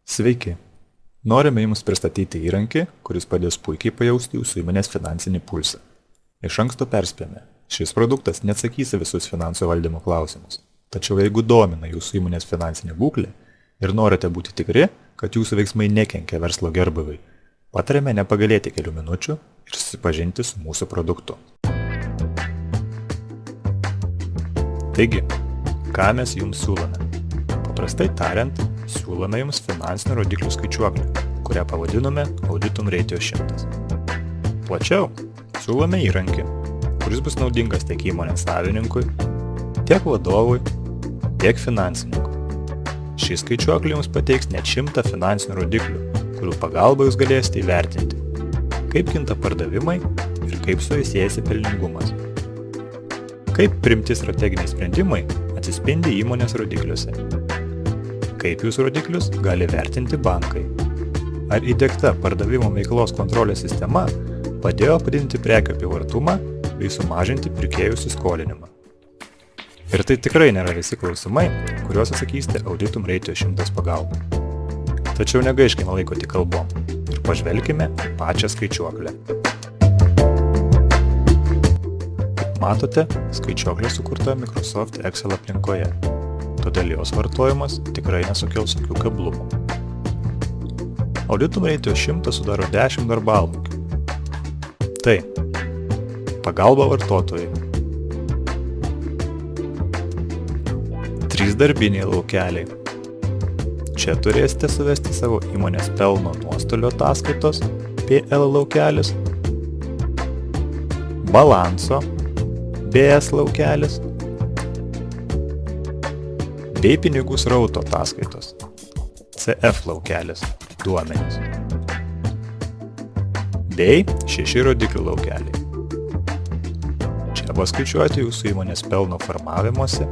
Sveiki! Norime Jums pristatyti įrankį, kuris padės puikiai pajausti Jūsų įmonės finansinį pulsą. Iš anksto perspėjame, šis produktas neatsakys į visus finansų valdymo klausimus. Tačiau jeigu domina Jūsų įmonės finansinė būklė ir norite būti tikri, kad Jūsų veiksmai nekenkia verslo gerbūviui, patariame nepagailėti kelių minučių ir susipažinti su mūsų produktu. Taigi, ką mes Jums siūlome? Paprastai tariant, siūlome Jums finansinių rodiklių skaičiuoklę, kurią pavadinome Auditum Ratio 100. Plačiau, siūlome įrankį, kuris bus naudingas tiek įmonės savininkui, tiek vadovui, tiek finansininkui. Ši skaičiuoklė Jums pateiks net 100 finansinių rodiklių, kurių pagalba Jūs galėsite įvertinti, kaip kinta pardavimai ir kaip su jais siejasi pelningumas. Kaip priimti strateginiai sprendimai atsispindi įmonės rodikliuose. Kaip Jūsų rodiklius gali vertinti bankai. Ar įdiegta pardavimo veiklos kontrolės sistema padėjo padidinti prekių apyvartumą bei sumažinti pirkėjų įsiskolinimą. Ir tai tikrai nėra visi klausimai, kuriuos atsakysite Auditum Ratio 100 pagalba. Tačiau negaiškime laiko tik kalbom ir pažvelkime į pačią skaičiuoklę. Kaip matote, skaičiuoklė sukurta Microsoft Excel aplinkoje. Todėl jos vartojimas tikrai nesukels jokių keblumų. Auditum Ratio 100 sudaro 10 darbalaikių. Tai pagalba vartotojai, 3 darbiniai laukeliai. Čia turėsite suvesti savo įmonės pelno nuostolio ataskaitos PL laukelis, balanso BS laukelis bei pinigų srauto ataskaitos CF laukelis duomenys bei 6 rodiklių laukeliai. Čia paskaičiuoti Jūsų įmonės pelno formavimosi,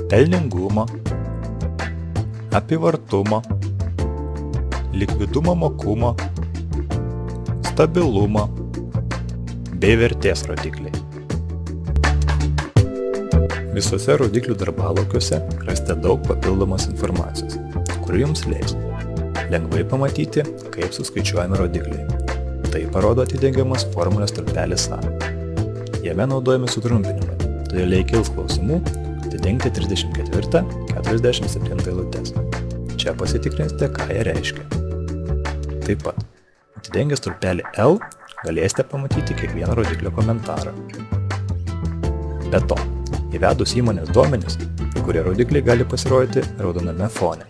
pelningumo, apyvartumo, likvidumo mokumo, stabilumo bei vertės rodikliai. Visuose rodiklių darbalaukiuose rasite daug papildomos informacijos, kuri Jums leis lengvai pamatyti, kaip suskaičiuojami rodikliai. Tai parodo atidengiamas formulės stulpelis A. Jame naudojami sutrumpinimai, todėl jei kils klausimų, atidengti 34-47 eilutes. Čia pasitikrinsite, ką jie reiškia. Taip pat, atidengę stulpelį L, galėsite pamatyti kiekvieno rodiklio komentarą. Be to, įvedus įmonės duomenis, kai kurie rodikliai gali pasirodyti raudoname fone.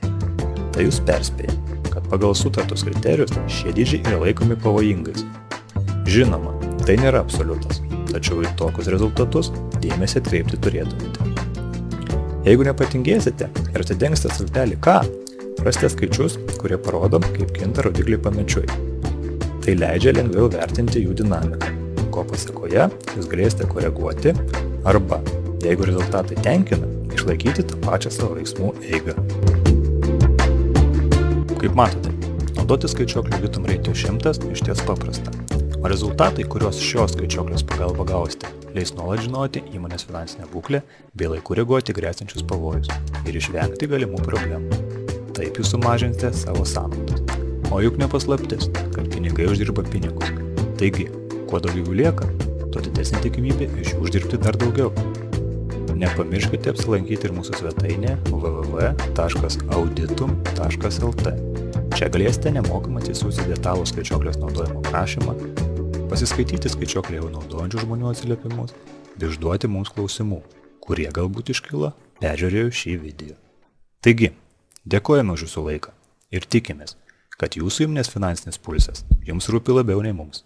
Tai Jūs perspėja, kad pagal sutartus kriterijus šie dydžiai yra laikomi pavojingais. Žinoma, tai nėra absoliutas, tačiau į tokius rezultatus dėmesį atkreipti turėtumėte. Jeigu nepatingėsite ir atidengsite stulpelį K, rasite skaičius, kurie parodo, kaip kinta rodikliai pamečiui. Tai leidžia lengviau vertinti jų dinamiką, ko pasekoje Jūs galėsite koreguoti arba, jeigu rezultatai tenkina, išlaikyti tą pačią savo veiksmų eigą. Kaip matote, naudoti skaičiuoklį Auditum Ratio 100 išties paprasta, o rezultatai, kuriuos šios skaičiuoklės pagalba gausite, leis nuolat žinoti įmonės finansinę būklę bei laiku reaguoti grėsiančius pavojus ir išvengti galimų problemų. Taip Jūs sumažinsite savo sąnaudas. O juk ne paslaptis, kad pinigai uždirba pinigus. Taigi, kuo daugiau jų lieka, tuo didesnė tikimybė iš jų uždirbti dar daugiau. Nepamirškite apsilankyti ir mūsų svetainėje www.auditum.lt. Čia galėsite nemokamai atsisiųsti detalų skaičiuoklės naudojimo prašymą, pasiskaityti skaičiuoklę jau naudojančių žmonių atsiliepimus bei užduoti mums klausimų, kurie galbūt iškilo peržiūrėjus šį video. Taigi, dėkojame už Jūsų laiką ir tikimės, kad Jūsų įmonės finansinis pulsas Jums rūpi labiau nei mums.